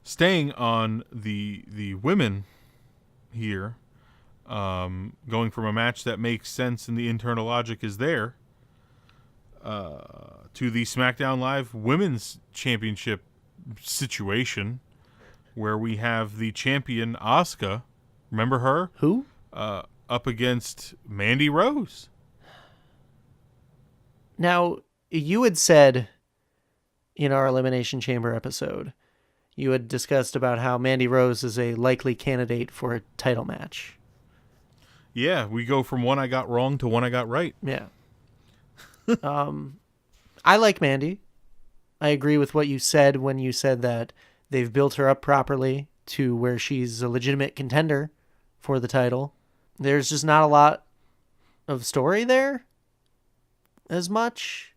Staying on the women here, going from a match that makes sense and the internal logic is there, to the SmackDown Live Women's Championship situation, where we have the champion Asuka, remember her? Who? Up against Mandy Rose. Now, you had said in our Elimination Chamber episode, you had discussed about how Mandy Rose is a likely candidate for a title match. Yeah, we go from one I got wrong to one I got right. Yeah. I like Mandy. I agree with what you said when you said that they've built her up properly to where she's a legitimate contender for the title. There's just not a lot of story there as much.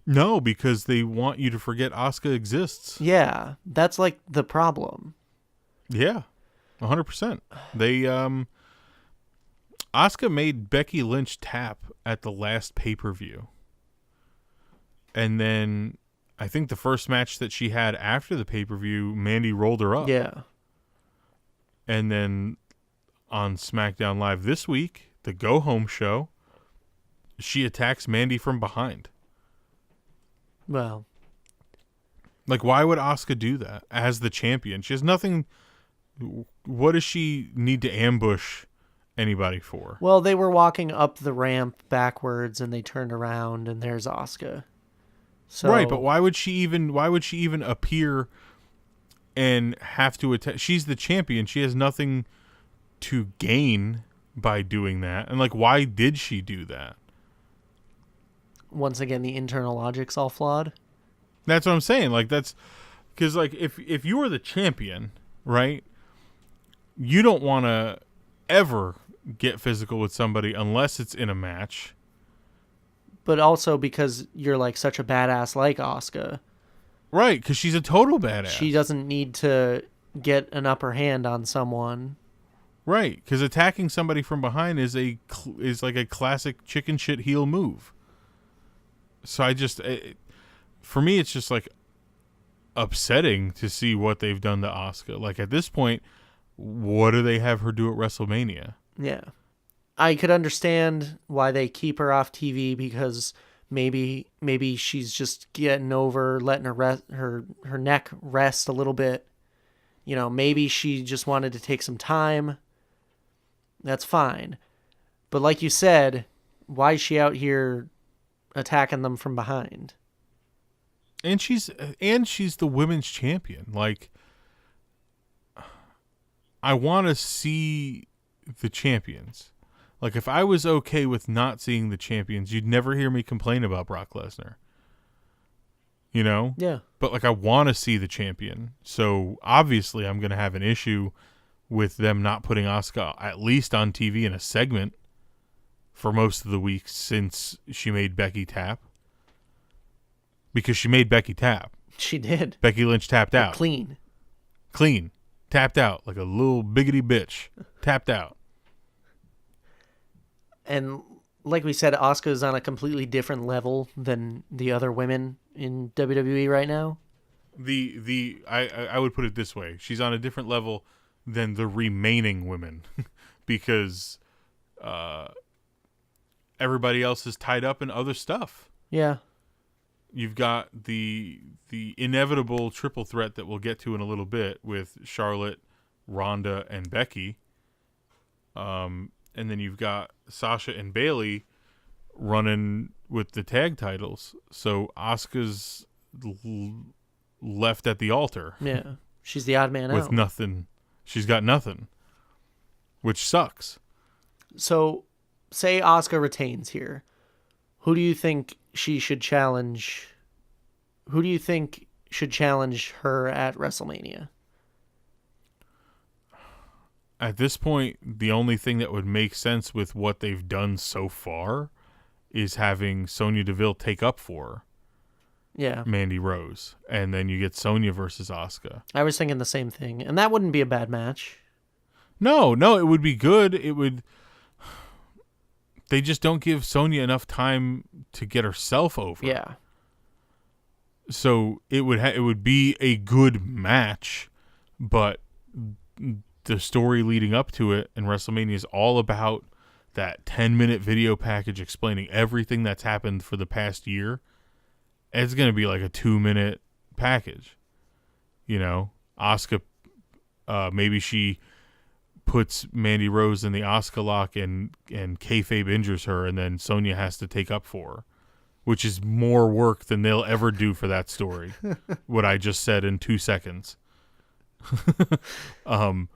No, because they want you to forget Asuka exists. Yeah, that's like the problem. Yeah, 100%. They, Asuka made Becky Lynch tap at the last pay-per-view. And then I think the first match that she had after the pay-per-view, Mandy rolled her up. Yeah. And then on SmackDown Live this week, the go-home show, she attacks Mandy from behind. Well, like, why would Asuka do that as the champion? She has nothing. What does she need to ambush anybody for? well, they were walking up the ramp backwards and they turned around and there's Asuka. So, Right, but why would she even appear and have to attack? She's the champion. She has nothing to gain by doing that. And like, why did she do that? once again, the internal logic's all flawed. That's what I'm saying. Like, that's because, like, if you are the champion, right, you don't want to ever get physical with somebody unless it's in a match. But also because you're like such a badass like Asuka. Right, because she's a total badass. She doesn't need to get an upper hand on someone. Right, because attacking somebody from behind is like a classic chicken shit heel move. So for me, it's just like upsetting to see what they've done to Asuka. Like, at this point, what do they have her do at WrestleMania? Yeah. I could understand why they keep her off TV because maybe she's just getting over letting her neck rest a little bit. You know, maybe she just wanted to take some time. That's fine. But like you said, why is she out here attacking them from behind? And she's the women's champion. Like, I want to see the champions. Like, if I was okay with not seeing the champions, you'd never hear me complain about Brock Lesnar. You know? Yeah. But, like, I want to see the champion. So, obviously, I'm going to have an issue with them not putting Asuka at least on TV in a segment for most of the week since she made Becky tap. Because she made Becky tap. She did. Becky Lynch tapped out. Clean. Tapped out like a little biggity bitch. Tapped out. And like we said, Asuka's on a completely different level than the other women in WWE right now. I would put it this way. She's on a different level than the remaining women because everybody else is tied up in other stuff. Yeah. You've got the inevitable triple threat that we'll get to in a little bit with Charlotte, Ronda, and Becky. And then you've got Sasha and Bayley running with the tag titles. So Asuka's left at the altar. Yeah. She's the odd man out. With nothing. She's got nothing. Which sucks. So, say Asuka retains here. Who do you think she should challenge? Who do you think should challenge her at WrestleMania? At this point, the only thing that would make sense with what they've done so far is having Sonya Deville take up for Mandy Rose. And then you get Sonya versus Asuka. I was thinking the same thing. And that wouldn't be a bad match. No, it would be good. It would. They just don't give Sonya enough time to get herself over. Yeah. So it would be a good match, but the story leading up to it in WrestleMania is all about that 10-minute video package explaining everything that's happened for the past year. It's going to be like a 2-minute package. You know, Asuka, maybe she puts Mandy Rose in the Asuka lock and kayfabe injures her, and then Sonya has to take up for her, which is more work than they'll ever do for that story. What I just said in 2 seconds. And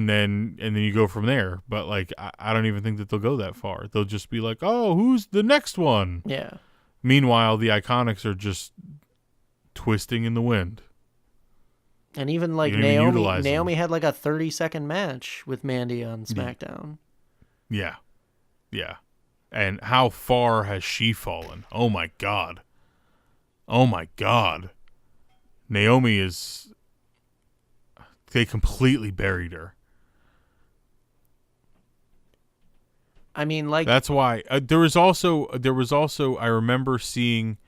then you go from there. But like, I don't even think that they'll go that far. They'll just be like, oh, who's the next one? Yeah. Meanwhile, the Iconics are just twisting in the wind. And even like Naomi had like a 30-second match with Mandy on SmackDown. Yeah. Yeah. And how far has she fallen? Oh my God. Oh my God. Naomi they completely buried her. I mean, like, that's why there was also I remember seeing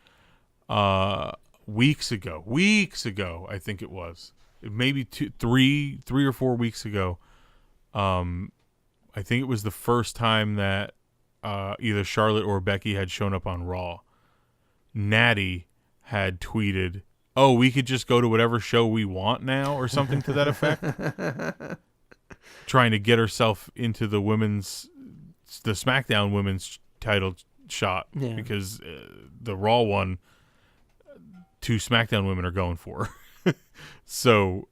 weeks ago I think it was maybe 3 or 4 weeks ago. I think it was the first time that either Charlotte or Becky had shown up on Raw. Natty had tweeted, "Oh, we could just go to whatever show we want now," or something to that effect. Trying to get herself into the SmackDown women's title shot, because the Raw one, 2 SmackDown women are going for her. So,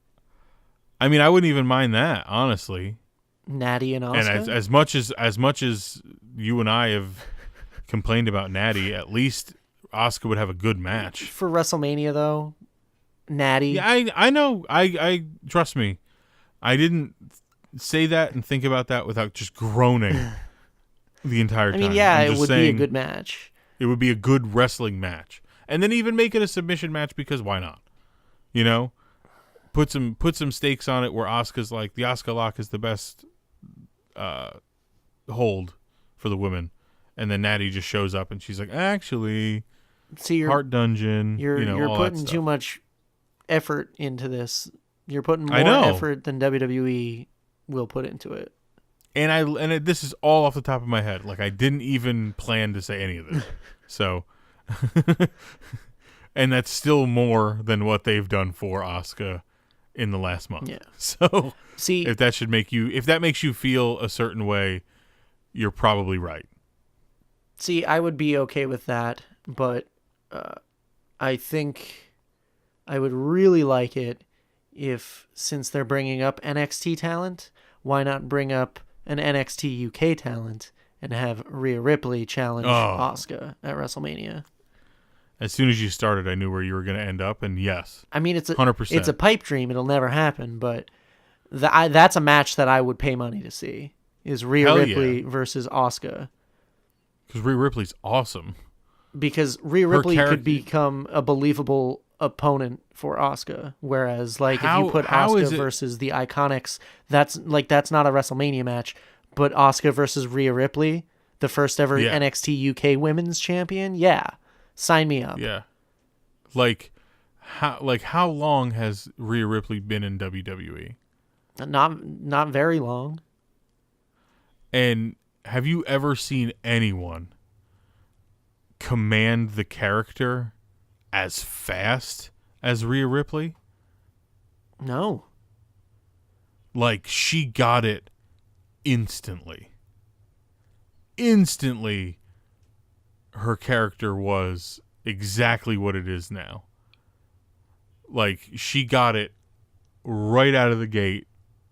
I mean, I wouldn't even mind that, honestly. Natty and Asuka. And as much as you and I have complained about Natty, at least Asuka would have a good match for WrestleMania, though. Natty. Yeah, I know. I trust me. I didn't say that and think about that without just groaning the entire time. I mean, yeah, it would be a good match. It would be a good wrestling match, and then even make it a submission match, because why not? You know, put some stakes on it where Asuka's like, the Asuka lock is the best hold for the women, and then Natty just shows up and she's like, actually, see, Heart Dungeon. You're putting too much effort into this. You're putting more effort than WWE will put into it. And this is all off the top of my head. Like, I didn't even plan to say any of this. So, and that's still more than what they've done for Asuka in the last month. Yeah. So, see, if that makes you feel a certain way, you're probably right. See, I would be okay with that, but I think I would really like it if, since they're bringing up NXT talent, why not bring up an NXT UK talent and have Rhea Ripley challenge Asuka at WrestleMania? As soon as you started, I knew where you were going to end up, and yes, I mean, 100%. It's a pipe dream; it'll never happen. But that's a match that I would pay money to see: is Rhea Ripley versus Asuka. Because Rhea Ripley's awesome. Because Rhea Ripley could become a believable opponent for Asuka, whereas if you put Asuka versus the Iconics, that's not a WrestleMania match. But Asuka versus Rhea Ripley, the first ever NXT UK Women's Champion, sign me up. Yeah, how long has Rhea Ripley been in WWE? Not very long. And have you ever seen anyone command the character as fast as Rhea Ripley? No. Like, she got it instantly. Instantly, her character was exactly what it is now. Like, she got it right out of the gate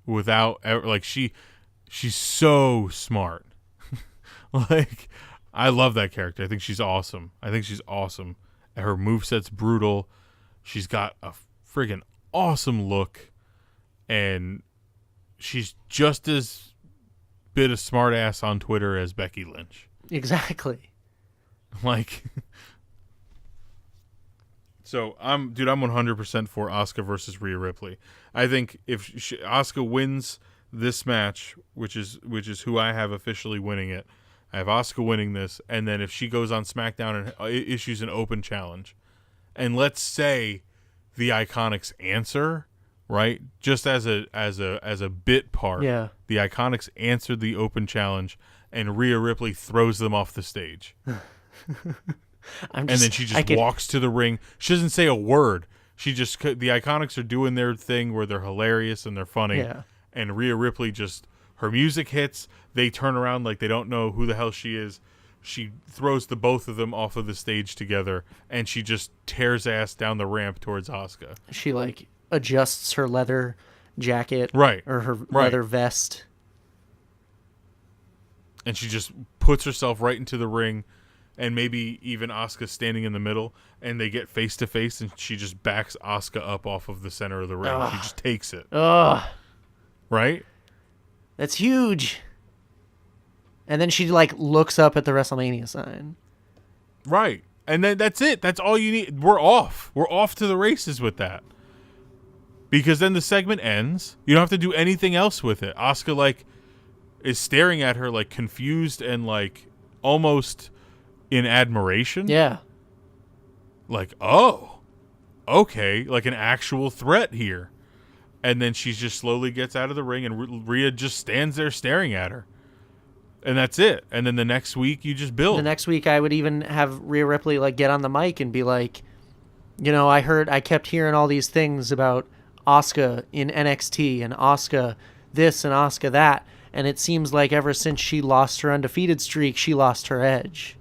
without ever, like, she's so smart. Like, I love that character. I think she's awesome. Her moveset's brutal. She's got a friggin' awesome look. And she's just as bit a smart ass on Twitter as Becky Lynch. Exactly. Like, so I'm 100% for Asuka versus Rhea Ripley. I think if Asuka wins this match, which is who I have officially winning it, I have Asuka winning this, and then if she goes on SmackDown and issues an open challenge, and let's say the Iconics answer, right? Just as a bit part, Yeah. the Iconics answered the open challenge, and Rhea Ripley throws them off the stage. And then she just walks to the ring. She doesn't say a word. The Iconics are doing their thing where they're hilarious and they're funny. Yeah. And Rhea Ripley her music hits. They turn around like they don't know who the hell she is. She throws the both of them off of the stage together, and she just tears ass down the ramp towards Asuka. She like adjusts her leather jacket, right, or her leather vest, and she just puts herself right into the ring, and maybe even Asuka standing in the middle, and they get face to face, and she just backs Asuka up off of the center of the ring. Ugh. She just takes it. Ugh. Right? That's huge. And then she like looks up at the WrestleMania sign. Right. And then that's it. That's all you need. We're off. We're off to the races with that. Because then the segment ends. You don't have to do anything else with it. Asuka like is staring at her like confused and like almost in admiration. Yeah. Like, oh, okay, like an actual threat here. And then she just slowly gets out of the ring, and Rhea just stands there staring at her. And that's it. And then the next week, you just build. The next week, I would even have Rhea Ripley like get on the mic and be like, you know, I kept hearing all these things about Asuka in NXT and Asuka this and Asuka that. And it seems like ever since she lost her undefeated streak, she lost her edge.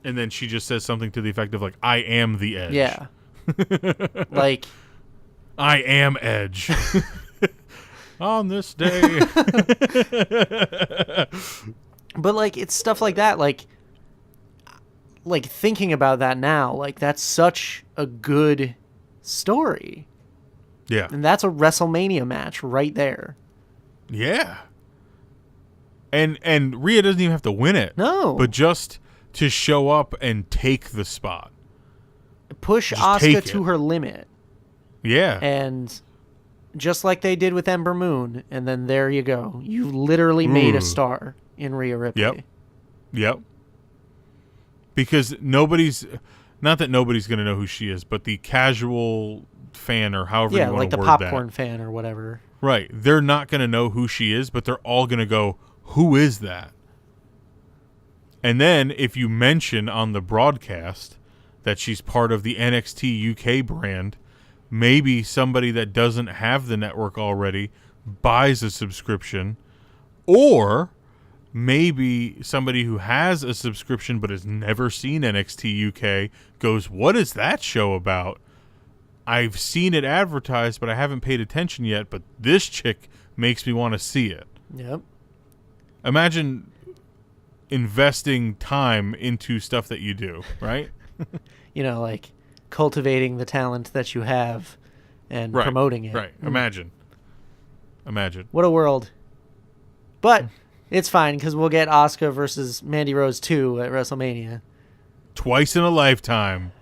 And then she just says something to the effect of like, I am the edge. Yeah. Like, I am Edge. On this day. But like, it's stuff like that. Like thinking about that now, like that's such a good story. Yeah. And that's a WrestleMania match right there. Yeah. And Rhea doesn't even have to win it. No. But just to show up and take the spot. Push Asuka to her limit. Yeah. And just like they did with Ember Moon, and then there you go. You literally made a star in Rhea Ripley. Yep. Because not that nobody's going to know who she is, but the casual fan or however you want to word that. Yeah, like the popcorn fan or whatever. Right. They're not going to know who she is, but they're all going to go, who is that? And then if you mention on the broadcast that she's part of the NXT UK brand, maybe somebody that doesn't have the network already buys a subscription, or maybe somebody who has a subscription but has never seen NXT UK goes, what is that show about? I've seen it advertised, but I haven't paid attention yet, but this chick makes me want to see it. Yep. Imagine investing time into stuff that you do, right? You know, like cultivating the talent that you have and promoting it. Right. Imagine. What a world. But it's fine because we'll get Asuka versus Mandy Rose 2 at WrestleMania. Twice in a lifetime.